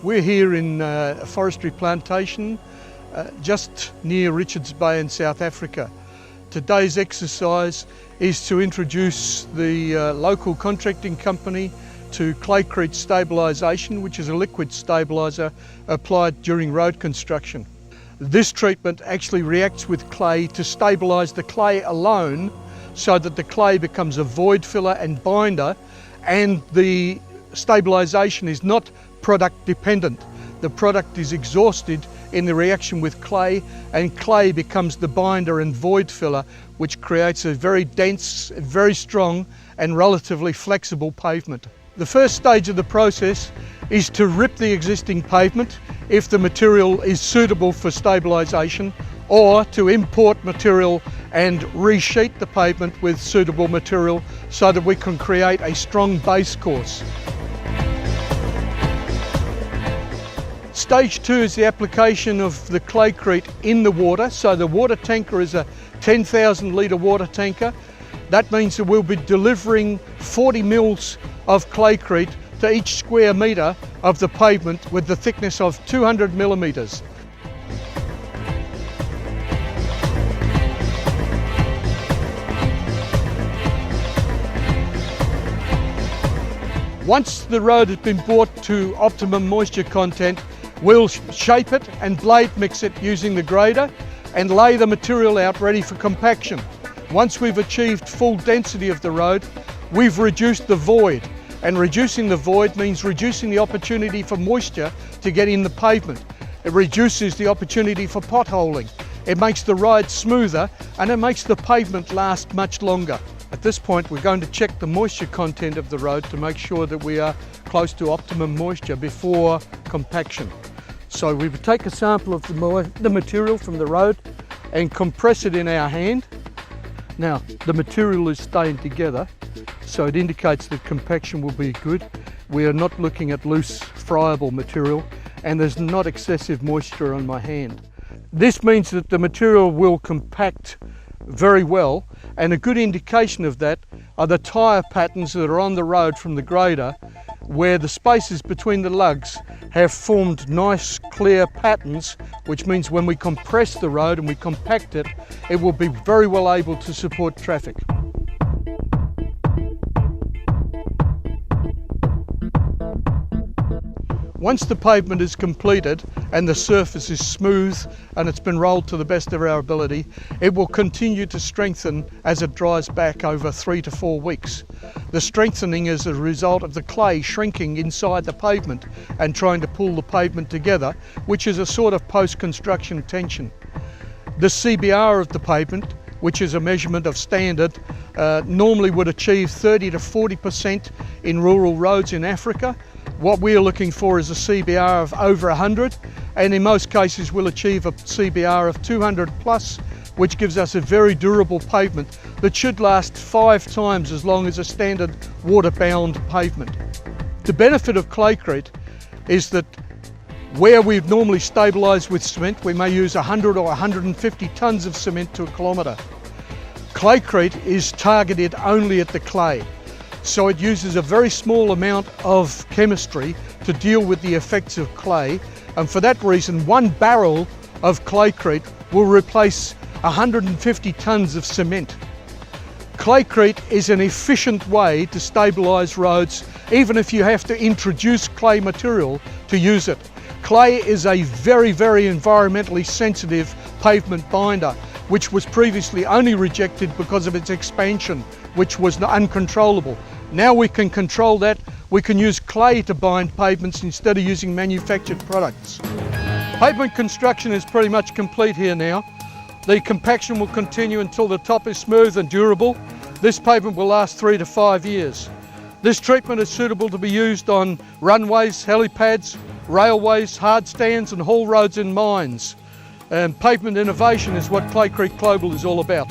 We're here in a forestry plantation just near Richards Bay in South Africa. Today's exercise is to introduce the local contracting company to Claycrete stabilisation, which is a liquid stabiliser applied during road construction. This treatment actually reacts with clay to stabilise the clay alone so that the clay becomes a void filler and binder, and the stabilisation is not product dependent. The product is exhausted in the reaction with clay, and clay becomes the binder and void filler, which creates a very dense, very strong and relatively flexible pavement. The first stage of the process is to rip the existing pavement if the material is suitable for stabilisation, or to import material and resheet the pavement with suitable material so that we can create a strong base course. Stage 2 is the application of the Claycrete in the water. So the water tanker is a 10,000 litre water tanker. That means that we'll be delivering 40 mils of Claycrete to each square metre of the pavement with the thickness of 200 millimetres. Once the road has been brought to optimum moisture content, we'll shape it and blade mix it using the grader and lay the material out ready for compaction. Once we've achieved full density of the road, we've reduced the void, and reducing the void means reducing the opportunity for moisture to get in the pavement. It reduces the opportunity for potholing. It makes the ride smoother, and it makes the pavement last much longer. At this point, we're going to check the moisture content of the road to make sure that we are close to optimum moisture before compaction. So we would take a sample of the material from the road and compress it in our hand. Now, the material is staying together, so it indicates that compaction will be good. We are not looking at loose, friable material, and there's not excessive moisture on my hand. This means that the material will compact very well, and a good indication of that are the tyre patterns that are on the road from the grader, where the spaces between the lugs have formed nice clear patterns, which means when we compress the road and we compact it, it will be very well able to support traffic. Once the pavement is completed and the surface is smooth and it's been rolled to the best of our ability, it will continue to strengthen as it dries back over 3 to 4 weeks. The strengthening is a result of the clay shrinking inside the pavement and trying to pull the pavement together, which is a sort of post-construction tension. The CBR of the pavement, which is a measurement of standard, normally would achieve 30 to 40% in rural roads in Africa. What we are looking for is a CBR of over 100, and in most cases we'll achieve a CBR of 200 plus, which gives us a very durable pavement that should last 5 times as long as a standard water-bound pavement. The benefit of Claycrete is that where we've normally stabilised with cement, we may use 100 or 150 tonnes of cement to a kilometre. Claycrete is targeted only at the clay. So it uses a very small amount of chemistry to deal with the effects of clay, and for that reason 1 barrel of Claycrete will replace 150 tonnes of cement. Claycrete is an efficient way to stabilise roads, even if you have to introduce clay material to use it. Clay is a very, very environmentally sensitive pavement binder, which was previously only rejected because of its expansion, which was uncontrollable. Now we can control that. We can use clay to bind pavements instead of using manufactured products. Pavement construction is pretty much complete here now. The compaction will continue until the top is smooth and durable. This pavement will last 3 to 5 years. This treatment is suitable to be used on runways, helipads, railways, hard stands and haul roads in mines. And pavement innovation is what Claycrete Global is all about.